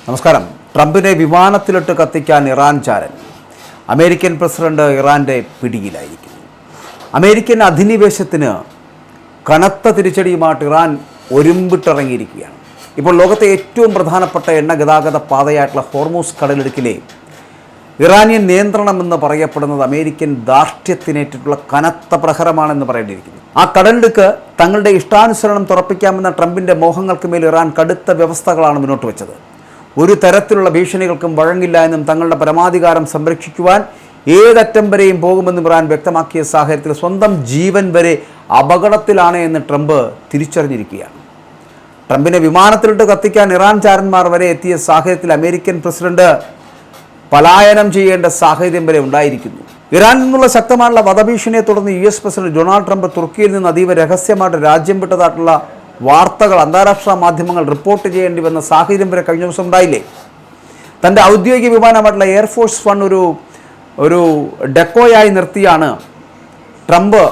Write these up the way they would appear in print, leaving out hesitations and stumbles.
നമസ്കാരം. ട്രംപിനെ വിമാനത്തിലിട്ട് കത്തിക്കാൻ ഇറാൻ ചാരൻ. അമേരിക്കൻ പ്രസിഡന്റ് ഇറാൻ്റെ പിടിയിലായിരിക്കുന്നു. അമേരിക്കൻ അധിനിവേശത്തിന് കനത്ത തിരിച്ചടിയുമായിട്ട് ഇറാൻ ഒരുമ്പിട്ടിറങ്ങിയിരിക്കുകയാണ്. ഇപ്പോൾ ലോകത്തെ ഏറ്റവും പ്രധാനപ്പെട്ട എണ്ണ ഗതാഗത പാതയായിട്ടുള്ള ഹോർമൂസ് കടലിടുക്കിലെ ഇറാനിയൻ നിയന്ത്രണമെന്ന് പറയപ്പെടുന്നത് അമേരിക്കൻ ധാർഷ്ട്യത്തിനേറ്റിട്ടുള്ള കനത്ത പ്രഹരമാണെന്ന് പറയേണ്ടിയിരിക്കുന്നു. ആ കടലിടുക്ക് തങ്ങളുടെ ഇഷ്ടാനുസരണം തുറപ്പിക്കാമെന്ന ട്രംപിൻ്റെ മോഹങ്ങൾക്ക് മേൽ ഇറാൻ കടുത്ത വ്യവസ്ഥകളാണ് മുന്നോട്ട് വെച്ചത്. ഒരു തരത്തിലുള്ള ഭീഷണികൾക്കും വഴങ്ങില്ല എന്നും തങ്ങളുടെ പരമാധികാരം സംരക്ഷിക്കുവാൻ ഏതറ്റം വരെയും പോകുമെന്നും ഇറാൻ വ്യക്തമാക്കിയ സാഹചര്യത്തിൽ സ്വന്തം ജീവൻ വരെ അപകടത്തിലാണ് എന്ന് ട്രംപ് തിരിച്ചറിഞ്ഞിരിക്കുകയാണ്. ട്രംപിനെ വിമാനത്തിലിട്ട് കത്തിക്കാൻ ഇറാൻ ചാരന്മാർ വരെ എത്തിയ സാഹചര്യത്തിൽ അമേരിക്കൻ പ്രസിഡന്റ് പലായനം ചെയ്യേണ്ട സാഹചര്യം വരെ ഉണ്ടായിരിക്കുന്നു. ഇറാനിൽ നിന്നുള്ള ശക്തമായുള്ള വധഭീഷണിയെ തുടർന്ന് US പ്രസിഡന്റ് ഡൊണാൾഡ് ട്രംപ് തുർക്കിയിൽ നിന്ന് അതീവ രഹസ്യമായിട്ട് രാജ്യം വിട്ടതായിട്ടുള്ള വാർത്തകൾ അന്താരാഷ്ട്ര മാധ്യമങ്ങൾ റിപ്പോർട്ട് ചെയ്യേണ്ടി വന്ന സാഹചര്യം വരെ കഴിഞ്ഞ ദിവസം ഉണ്ടായില്ലേ. തൻ്റെ ഔദ്യോഗിക വിമാനമായിട്ടുള്ള എയർഫോഴ്സ് 1 ഒരു ഡെക്കോയായി നിർത്തിയാണ് ട്രംപ്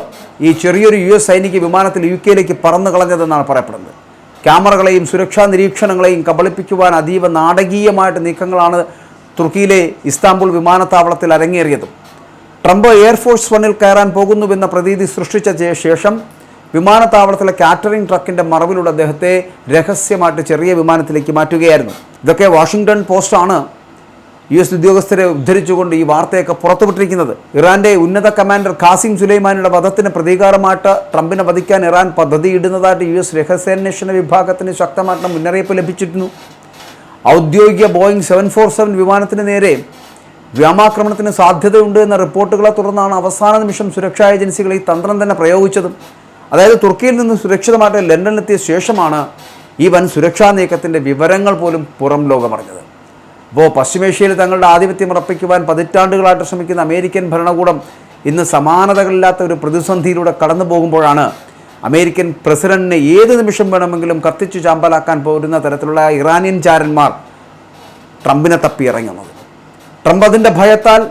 ഈ ചെറിയൊരു US സൈനിക വിമാനത്തിൽ UK യിലേക്ക് പറന്നു കളഞ്ഞതെന്നാണ് പറയപ്പെടുന്നത്. ക്യാമറകളെയും സുരക്ഷാ നിരീക്ഷണങ്ങളെയും കബളിപ്പിക്കുവാൻ അതീവ നാടകീയമായിട്ട് നീക്കങ്ങളാണ് തുർക്കിയിലെ ഇസ്താംബുൾ വിമാനത്താവളത്തിൽ അരങ്ങേറിയതും. ട്രംപ് എയർഫോഴ്സ് 1 കയറാൻ പോകുന്നുവെന്ന പ്രതീതി സൃഷ്ടിച്ച ശേഷം വിമാനത്താവളത്തിലെ കാറ്ററിംഗ് ട്രക്കിൻ്റെ മറവിലൂടെ അദ്ദേഹത്തെ രഹസ്യമായിട്ട് ചെറിയ വിമാനത്തിലേക്ക് മാറ്റുകയായിരുന്നു. ഇതൊക്കെ വാഷിംഗ്ടൺ പോസ്റ്റാണ് US ഉദ്യോഗസ്ഥരെ ഉദ്ധരിച്ചുകൊണ്ട് ഈ വാർത്തയൊക്കെ പുറത്തുവിട്ടിരിക്കുന്നത്. ഇറാൻ്റെ ഉന്നത കമാൻഡർ ഖാസിം സുലൈമാനിയുടെ വധത്തിന് പ്രതികാരമായിട്ട് ട്രംപിനെ വധിക്കാൻ ഇറാൻ പദ്ധതിയിടുന്നതായിട്ട് US രഹസ്യാന്വേഷണ വിഭാഗത്തിന് ശക്തമായിട്ടുള്ള മുന്നറിയിപ്പ് ലഭിച്ചിരുന്നു. ഔദ്യോഗിക ബോയിങ് 747 വിമാനത്തിന് നേരെ വ്യോമാക്രമണത്തിന് സാധ്യതയുണ്ട് എന്ന റിപ്പോർട്ടുകളെ തുടർന്നാണ് അവസാന നിമിഷം സുരക്ഷാ ഏജൻസികൾ ഈ തന്ത്രം തന്നെ പ്രയോഗിച്ചതും. അതായത് തുർക്കിയിൽ നിന്ന് സുരക്ഷിതമായിട്ട് ലണ്ടനിലെത്തിയ ശേഷമാണ് ഈ വൻ സുരക്ഷാ നീക്കത്തിൻ്റെ വിവരങ്ങൾ പോലും പുറം ലോകമറിഞ്ഞത്. അപ്പോൾ പശ്ചിമേഷ്യയിൽ തങ്ങളുടെ ആധിപത്യം ഉറപ്പിക്കുവാൻ പതിറ്റാണ്ടുകളായിട്ട് ശ്രമിക്കുന്ന അമേരിക്കൻ ഭരണകൂടം ഇന്ന് സമാനതകളില്ലാത്ത ഒരു പ്രതിസന്ധിയിലൂടെ കടന്നു പോകുമ്പോഴാണ് അമേരിക്കൻ പ്രസിഡന്റിനെ ഏത് നിമിഷം വേണമെങ്കിലും കത്തിച്ചു ചാമ്പലാക്കാൻ പോരുന്ന തരത്തിലുള്ള ഇറാനിയൻ ചാരന്മാർ ട്രംപിനെ തപ്പി ഇറങ്ങുന്നത്. ട്രംപ് അതിൻ്റെ ഭയത്താൽ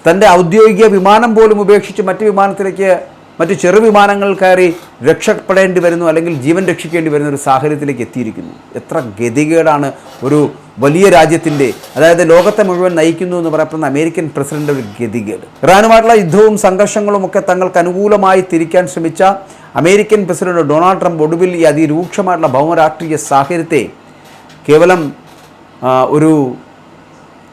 തൻ്റെ ഔദ്യോഗിക വിമാനം പോലും ഉപേക്ഷിച്ച് മറ്റ് ചെറു വിമാനങ്ങൾ കയറി രക്ഷപ്പെടേണ്ടി വരുന്നു, അല്ലെങ്കിൽ ജീവൻ രക്ഷിക്കേണ്ടി വരുന്ന ഒരു സാഹചര്യത്തിലേക്ക് എത്തിയിരിക്കുന്നു. എത്ര ഗതികേടാണ് ഒരു വലിയ രാജ്യത്തിൻ്റെ, അതായത് ലോകത്തെ മുഴുവൻ നയിക്കുന്നു എന്ന് പറയപ്പെടുന്ന അമേരിക്കൻ പ്രസിഡന്റ് ഒരു ഗതികേട്. ഇറാനുമായിട്ടുള്ള യുദ്ധവും സംഘർഷങ്ങളും ഒക്കെ തങ്ങൾക്ക് അനുകൂലമായി തിരിക്കാൻ ശ്രമിച്ച അമേരിക്കൻ പ്രസിഡന്റ് ഡൊണാൾഡ് ട്രംപ് ഒടുവിൽ ഈ അതിരൂക്ഷമായിട്ടുള്ള ഭൗമരാഷ്ട്രീയ സാഹചര്യത്തെ കേവലം ഒരു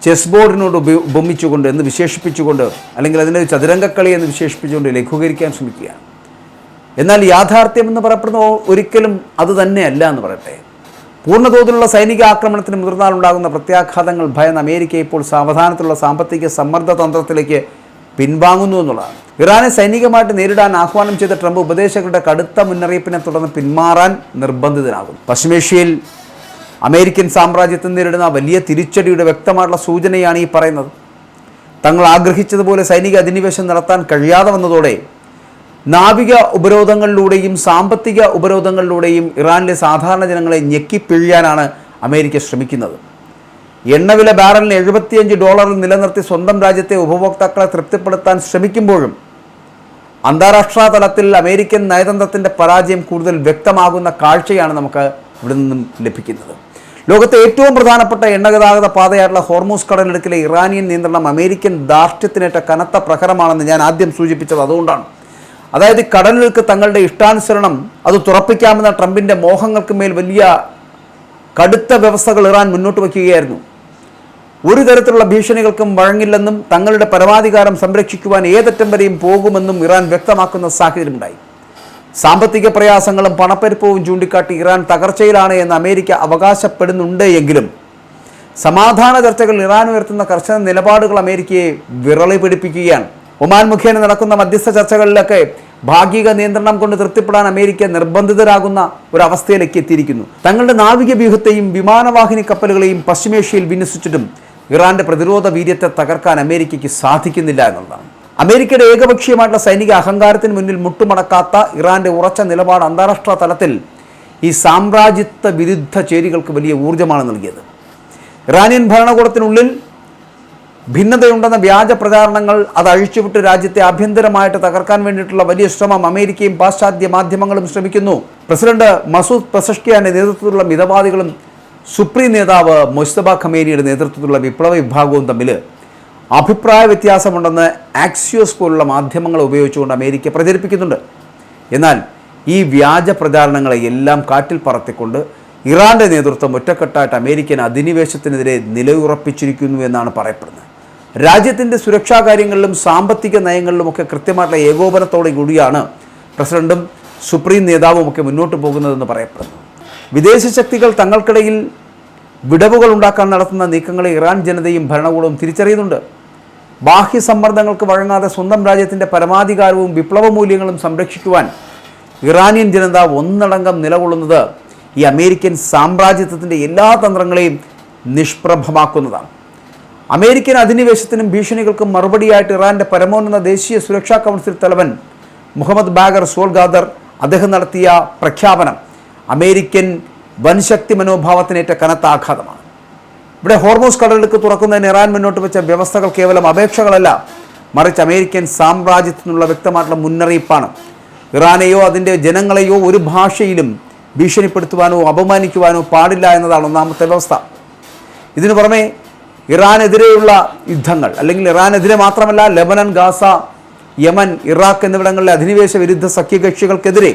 ചെസ് ബോർഡിനോട് ഉപമിച്ചുകൊണ്ട് എന്ന് വിശേഷിപ്പിച്ചുകൊണ്ട്, അല്ലെങ്കിൽ അതിൻ്റെ ചതുരംഗക്കളി എന്ന് വിശേഷിപ്പിച്ചുകൊണ്ട് ലഘൂകരിക്കാൻ ശ്രമിക്കുകയാണ്. എന്നാൽ യാഥാർത്ഥ്യം എന്ന് പറയപ്പെടുന്ന ഒരിക്കലും അത് തന്നെയല്ല എന്ന് പറയട്ടെ. പൂർണ്ണതോതിലുള്ള സൈനിക ആക്രമണത്തിന് മുതിർന്നാലുണ്ടാകുന്ന പ്രത്യാഘാതങ്ങൾ ഭയന്ന് അമേരിക്ക ഇപ്പോൾ സാവധാനത്തിലുള്ള സാമ്പത്തിക സമ്മർദ്ദ തന്ത്രത്തിലേക്ക് പിൻവാങ്ങുന്നു എന്നുള്ളതാണ്. ഇറാനെ സൈനികമായിട്ട് നേരിടാൻ ആഹ്വാനം ചെയ്ത ട്രംപ് ഉപദേശകരുടെ കടുത്ത മുന്നറിയിപ്പിനെ തുടർന്ന് പിന്മാറാൻ നിർബന്ധിതനാകും. പശ്ചിമേഷ്യയിൽ അമേരിക്കൻ സാമ്രാജ്യത്തിൽ നേരിടുന്ന വലിയ തിരിച്ചടിയുടെ വ്യക്തമായിട്ടുള്ള സൂചനയാണ് ഈ പറയുന്നത്. തങ്ങൾ ആഗ്രഹിച്ചതുപോലെ സൈനിക അധിനിവേശം നടത്താൻ കഴിയാതെ വന്നതോടെ നാവിക ഉപരോധങ്ങളിലൂടെയും സാമ്പത്തിക ഉപരോധങ്ങളിലൂടെയും ഇറാനിലെ സാധാരണ ജനങ്ങളെ ഞെക്കിപ്പിഴിയാനാണ് അമേരിക്ക ശ്രമിക്കുന്നത്. എണ്ണവില ബാരലിന് $75 നിലനിർത്തി സ്വന്തം രാജ്യത്തെ ഉപഭോക്താക്കളെ തൃപ്തിപ്പെടുത്താൻ ശ്രമിക്കുമ്പോഴും അന്താരാഷ്ട്ര തലത്തിൽ അമേരിക്കൻ നയതന്ത്രത്തിൻ്റെ പരാജയം കൂടുതൽ വ്യക്തമാകുന്ന കാഴ്ചയാണ് നമുക്ക് ഇവിടെ നിന്നും ലഭിക്കുന്നത്. ലോകത്തെ ഏറ്റവും പ്രധാനപ്പെട്ട എണ്ണഗതാഗത പാതയായിട്ടുള്ള ഹോർമൂസ് കടലിടുക്കിലെ ഇറാനിയൻ നിയന്ത്രണം അമേരിക്കൻ ധാർഷ്ട്യത്തിനേറ്റ കനത്ത പ്രഹരമാണെന്ന് ഞാൻ ആദ്യം സൂചിപ്പിച്ചത് അതുകൊണ്ടാണ്. അതായത് കടലിടുക്ക് തങ്ങളുടെ ഇഷ്ടാനുസരണം അത് തുറപ്പിക്കാമെന്ന ട്രംപിൻ്റെ മോഹങ്ങൾക്ക് മേൽ വലിയ കടുത്ത വ്യവസ്ഥകൾ ഇറാൻ മുന്നോട്ട് വയ്ക്കുകയായിരുന്നു. ഒരു തരത്തിലുള്ള ഭീഷണികൾക്കും വഴങ്ങില്ലെന്നും തങ്ങളുടെ പരമാധികാരം സംരക്ഷിക്കുവാൻ ഏതറ്റം വരെയും പോകുമെന്നും ഇറാൻ വ്യക്തമാക്കുന്ന സാഹചര്യമുണ്ടായി. സാമ്പത്തിക പ്രയാസങ്ങളും പണപ്പെരുപ്പവും ചൂണ്ടിക്കാട്ടി ഇറാൻ തകർച്ചയിലാണ് എന്ന് അമേരിക്ക അവകാശപ്പെടുന്നുണ്ട് എങ്കിലും സമാധാന ചർച്ചകൾ ഇറാൻ ഉയർത്തുന്ന കർശന നിലപാടുകൾ അമേരിക്കയെ വിറളി പിടിപ്പിക്കുകയാണ്. ഒമാൻ മുഖേന നടക്കുന്ന മധ്യസ്ഥ ചർച്ചകളിലൊക്കെ ഭാഗിക നിയന്ത്രണം കൊണ്ട് തൃപ്തിപ്പെടാൻ അമേരിക്ക നിർബന്ധിതരാകുന്ന ഒരവസ്ഥയിലേക്ക് എത്തിയിരിക്കുന്നു. തങ്ങളുടെ നാവിക വ്യൂഹത്തെയും വിമാനവാഹിനി കപ്പലുകളെയും പശ്ചിമേഷ്യയിൽ വിന്യസിച്ചിട്ടും ഇറാന്റെ പ്രതിരോധ വീര്യത്തെ തകർക്കാൻ അമേരിക്കയ്ക്ക് സാധിക്കുന്നില്ല എന്നുള്ളതാണ്. അമേരിക്കയുടെ ഏകപക്ഷീയമായിട്ടുള്ള സൈനിക അഹങ്കാരത്തിന് മുന്നിൽ മുട്ടുമടക്കാത്ത ഇറാന്റെ ഉറച്ച നിലപാട് അന്താരാഷ്ട്ര തലത്തിൽ ഈ സാമ്രാജ്യത്വ വിരുദ്ധ ചേരികൾക്ക് വലിയ ഊർജ്ജമാണ് നൽകിയത്. ഇറാനിയൻ ഭരണകൂടത്തിനുള്ളിൽ ഭിന്നതയുണ്ടെന്ന വ്യാജ പ്രചാരണങ്ങൾ അത് അഴിച്ചുവിട്ട് രാജ്യത്തെ ആഭ്യന്തരമായിട്ട് തകർക്കാൻ വേണ്ടിയിട്ടുള്ള വലിയ ശ്രമം അമേരിക്കയും പാശ്ചാത്യ മാധ്യമങ്ങളും ശ്രമിക്കുന്നു. പ്രസിഡന്റ് മസൂദ് പെസഷ്കിയാന്റെ നേതൃത്വത്തിലുള്ള മിതവാദികളും സുപ്രീം നേതാവ് മുസ്തഫ ഖമേനിയുടെ നേതൃത്വത്തിലുള്ള വിപ്ലവ വിഭാഗവും തമ്മിൽ അഭിപ്രായ വ്യത്യാസമുണ്ടെന്ന് ആക്സിയോസ് പോലുള്ള മാധ്യമങ്ങൾ ഉപയോഗിച്ചുകൊണ്ട് അമേരിക്ക പ്രചരിപ്പിക്കുന്നുണ്ട്. എന്നാൽ ഈ വ്യാജ പ്രചാരണങ്ങളെ എല്ലാം കാറ്റിൽ പറത്തിക്കൊണ്ട് ഇറാൻ്റെ നേതൃത്വം ഒറ്റക്കെട്ടായിട്ട് അമേരിക്കൻ അധിനിവേശത്തിനെതിരെ നിലയുറപ്പിച്ചിരിക്കുന്നു എന്നാണ് പറയപ്പെടുന്നത്. രാജ്യത്തിൻ്റെ സുരക്ഷാ കാര്യങ്ങളിലും സാമ്പത്തിക നയങ്ങളിലുമൊക്കെ കൃത്യമായിട്ടുള്ള ഏകോപനത്തോടെ കൂടിയാണ് പ്രസിഡന്റും സുപ്രീം നേതാവുമൊക്കെ മുന്നോട്ട് പോകുന്നതെന്ന് പറയപ്പെടുന്നു. വിദേശ ശക്തികൾ തങ്ങൾക്കിടയിൽ വിടവുകൾ ഉണ്ടാക്കാൻ നടത്തുന്ന നീക്കങ്ങളെ ഇറാൻ ജനതയും ഭരണകൂടവും തിരിച്ചറിയുന്നുണ്ട്. ബാഹ്യ സമ്മർദ്ദങ്ങൾക്ക് വഴങ്ങാതെ സ്വന്തം രാജ്യത്തിൻ്റെ പരമാധികാരവും വിപ്ലവ മൂല്യങ്ങളും സംരക്ഷിക്കുവാൻ ഇറാനിയൻ ജനത ഒന്നടങ്കം നിലകൊള്ളുന്നത് ഈ അമേരിക്കൻ സാമ്രാജ്യത്വത്തിൻ്റെ എല്ലാ തന്ത്രങ്ങളെയും നിഷ്പ്രഭമാക്കുന്നതാണ്. അമേരിക്കൻ അധിനിവേശത്തിനും ഭീഷണികൾക്കും മറുപടിയായിട്ട് ഇറാൻ്റെ പരമോന്നത ദേശീയ സുരക്ഷാ കൗൺസിൽ തലവൻ മുഹമ്മദ് ബാഗർ സോൾഗാദർ അദ്ദേഹം നടത്തിയ പ്രഖ്യാപനം അമേരിക്കൻ വൻശക്തി മനോഭാവത്തിനേറ്റ കനത്ത ആഘാതമാണ്. ഇവിടെ ഹോർമൂസ് കടലിടുക്ക് തുറക്കുന്നതിന് ഇറാൻ മുന്നോട്ട് വെച്ച വ്യവസ്ഥകൾ കേവലം അപേക്ഷകളല്ല, മറിച്ച് അമേരിക്കൻ സാമ്രാജ്യത്തിനുള്ള വ്യക്തമായിട്ടുള്ള മുന്നറിയിപ്പാണ്. ഇറാനെയോ അതിൻ്റെ ജനങ്ങളെയോ ഒരു ഭാഷയിലും ഭീഷണിപ്പെടുത്തുവാനോ അപമാനിക്കുവാനോ പാടില്ല എന്നതാണ് ഒന്നാമത്തെ വ്യവസ്ഥ. ഇതിനു പുറമെ ഇറാനെതിരെയുള്ള യുദ്ധങ്ങൾ, അല്ലെങ്കിൽ ഇറാനെതിരെ മാത്രമല്ല, ലെബനൻ, ഗാസ, യമൻ, ഇറാഖ് എന്നിവിടങ്ങളിലെ അധിനിവേശ വിരുദ്ധ സഖ്യകക്ഷികൾക്കെതിരെ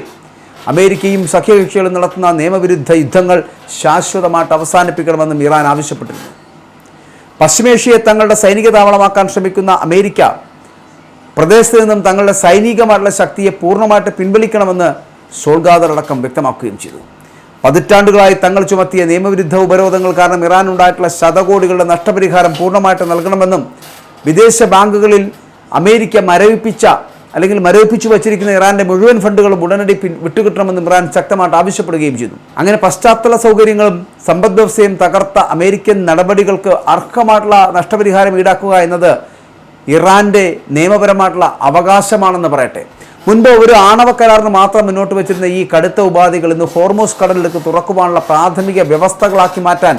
അമേരിക്കയും സഖ്യകക്ഷികളും നടത്തുന്ന നിയമവിരുദ്ധ യുദ്ധങ്ങൾ ശാശ്വതമായിട്ട് അവസാനിപ്പിക്കണമെന്നും ഇറാൻ ആവശ്യപ്പെട്ടിരുന്നു. പശ്ചിമേഷ്യയെ തങ്ങളുടെ സൈനിക താവളമാക്കാൻ ശ്രമിക്കുന്ന അമേരിക്ക പ്രദേശത്ത് നിന്നും തങ്ങളുടെ സൈനികമായിട്ടുള്ള ശക്തിയെ പൂർണ്ണമായിട്ട് പിൻവലിക്കണമെന്ന് സോൾഗാദർ അടക്കം വ്യക്തമാക്കുകയും ചെയ്തു. പതിറ്റാണ്ടുകളായി തങ്ങൾ ചുമത്തിയ നിയമവിരുദ്ധ ഉപരോധങ്ങൾ കാരണം ഇറാൻ ഉണ്ടായിട്ടുള്ള ശതകോടികളുടെ നഷ്ടപരിഹാരം പൂർണ്ണമായിട്ട് നൽകണമെന്നും വിദേശ ബാങ്കുകളിൽ അമേരിക്ക മരവിപ്പിച്ചു വച്ചിരിക്കുന്ന ഇറാൻ്റെ മുഴുവൻ ഫണ്ടുകളും ഉടനടി വിട്ടുകിട്ടണമെന്നും ഇറാൻ ശക്തമായിട്ട് ആവശ്യപ്പെടുകയും ചെയ്തു. അങ്ങനെ പശ്ചാത്തല സൗകര്യങ്ങളും സമ്പദ് വ്യവസ്ഥയും തകർത്ത അമേരിക്കൻ നടപടികൾക്ക് അർഹമായിട്ടുള്ള നഷ്ടപരിഹാരം ഈടാക്കുക എന്നത് ഇറാൻ്റെ നിയമപരമായിട്ടുള്ള അവകാശമാണെന്ന് പറയട്ടെ. മുൻപ് ഒരു ആണവ കരാറിന് മാത്രം മുന്നോട്ട് വെച്ചിരുന്ന ഈ കടുത്ത ഉപാധികൾ ഇന്ന് ഹോർമൂസ് കടലിലേക്ക് തുറക്കുവാനുള്ള പ്രാഥമിക വ്യവസ്ഥകളാക്കി മാറ്റാൻ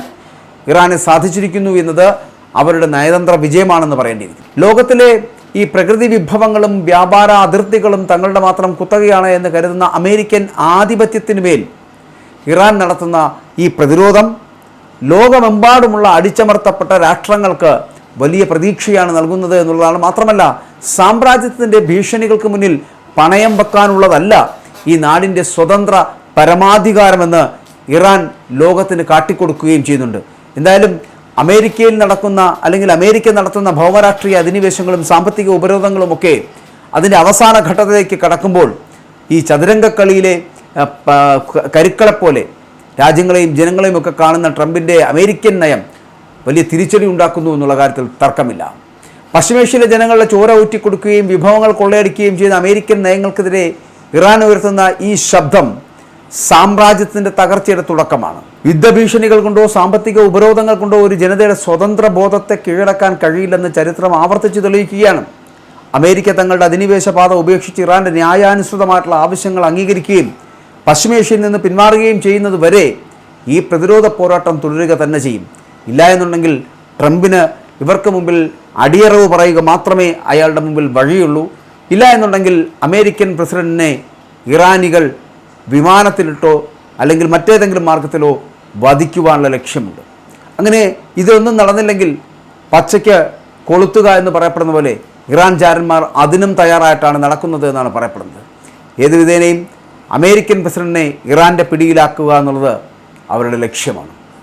ഇറാന് സാധിച്ചിരിക്കുന്നു എന്നത് അവരുടെ നയതന്ത്ര വിജയമാണെന്ന് പറയേണ്ടിയിരിക്കുന്നു. ലോകത്തിലെ ഈ പ്രകൃതി വിഭവങ്ങളും വ്യാപാര അതിർത്തികളും തങ്ങളുടെ മാത്രം കുത്തകയാണ് എന്ന് കരുതുന്ന അമേരിക്കൻ ആധിപത്യത്തിന് മേൽ ഇറാൻ നടത്തുന്ന ഈ പ്രതിരോധം ലോകമെമ്പാടുമുള്ള അടിച്ചമർത്തപ്പെട്ട രാഷ്ട്രങ്ങൾക്ക് വലിയ പ്രതീക്ഷയാണ് നൽകുന്നത് എന്നുള്ളതാണ്. മാത്രമല്ല, സാമ്രാജ്യത്തിൻ്റെ ഭീഷണികൾക്ക് മുന്നിൽ പണയം വെക്കാനുള്ളതല്ല ഈ നാടിൻ്റെ സ്വതന്ത്ര പരമാധികാരമെന്ന് ഇറാൻ ലോകത്തിന് കാട്ടിക്കൊടുക്കുകയും ചെയ്യുന്നുണ്ട്. എന്തായാലും അമേരിക്കയിൽ നടക്കുന്ന, അല്ലെങ്കിൽ അമേരിക്ക നടത്തുന്ന ഭൗമരാഷ്ട്രീയ അധിനിവേശങ്ങളും സാമ്പത്തിക ഉപരോധങ്ങളുമൊക്കെ അതിൻ്റെ അവസാന ഘട്ടത്തിലേക്ക് കടക്കുമ്പോൾ ഈ ചതുരംഗക്കളിയിലെ കരുക്കളെപ്പോലെ രാജ്യങ്ങളെയും ജനങ്ങളെയും ഒക്കെ കാണുന്ന ട്രംപിൻ്റെ അമേരിക്കൻ നയം വലിയ തിരിച്ചടി ഉണ്ടാക്കുന്നു എന്നുള്ള കാര്യത്തിൽ തർക്കമില്ല. പശ്ചിമേഷ്യയിലെ ജനങ്ങളുടെ ചോര ഊറ്റിക്കൊടുക്കുകയും വിഭവങ്ങൾ കൊള്ളയടിക്കുകയും ചെയ്ത അമേരിക്കൻ നയങ്ങൾക്കെതിരെ ഇറാൻ ഉയർത്തുന്ന ഈ ശബ്ദം സാമ്രാജ്യത്തിൻ്റെ തകർച്ചയുടെ തുടക്കമാണ്. യുദ്ധഭീഷണികൾ കൊണ്ടോ സാമ്പത്തിക ഉപരോധങ്ങൾ കൊണ്ടോ ഒരു ജനതയുടെ സ്വതന്ത്ര ബോധത്തെ കീഴടക്കാൻ കഴിയില്ലെന്ന് ചരിത്രം ആവർത്തിച്ച് തെളിയിക്കുകയാണ്. അമേരിക്ക തങ്ങളുടെ അധിനിവേശ പാത ഉപേക്ഷിച്ച് ഇറാൻ്റെ ന്യായാനുസൃതമായിട്ടുള്ള ആവശ്യങ്ങൾ അംഗീകരിക്കുകയും പശ്ചിമേഷ്യയിൽ നിന്ന് പിന്മാറുകയും ചെയ്യുന്നത് വരെ ഈ പ്രതിരോധ പോരാട്ടം തുടരുക തന്നെ ചെയ്യും. ഇല്ല എന്നുണ്ടെങ്കിൽ ട്രംപിന് ഇവർക്ക് മുമ്പിൽ അടിയറവ് പറയുക മാത്രമേ അയാളുടെ മുമ്പിൽ വഴിയുള്ളൂ. ഇല്ല എന്നുണ്ടെങ്കിൽ അമേരിക്കൻ പ്രസിഡന്റിനെ ഇറാനികൾ വിമാനത്തിലിട്ടോ അല്ലെങ്കിൽ മറ്റേതെങ്കിലും മാർഗത്തിലോ വധിക്കുവാനുള്ള ലക്ഷ്യമുണ്ട്. അങ്ങനെ ഇതൊന്നും നടന്നില്ലെങ്കിൽ പച്ചയ്ക്ക് കൊളുത്തുക എന്ന് പറയപ്പെടുന്ന പോലെ ഇറാൻ ചാരന്മാർ അതിനും തയ്യാറായിട്ടാണ് നടക്കുന്നത് എന്നാണ് പറയപ്പെടുന്നത്. ഏതു വിധേനയും അമേരിക്കൻ പ്രസിഡന്റിനെ ഇറാൻ്റെ പിടിയിലാക്കുക എന്നുള്ളത് അവരുടെ ലക്ഷ്യമാണ്.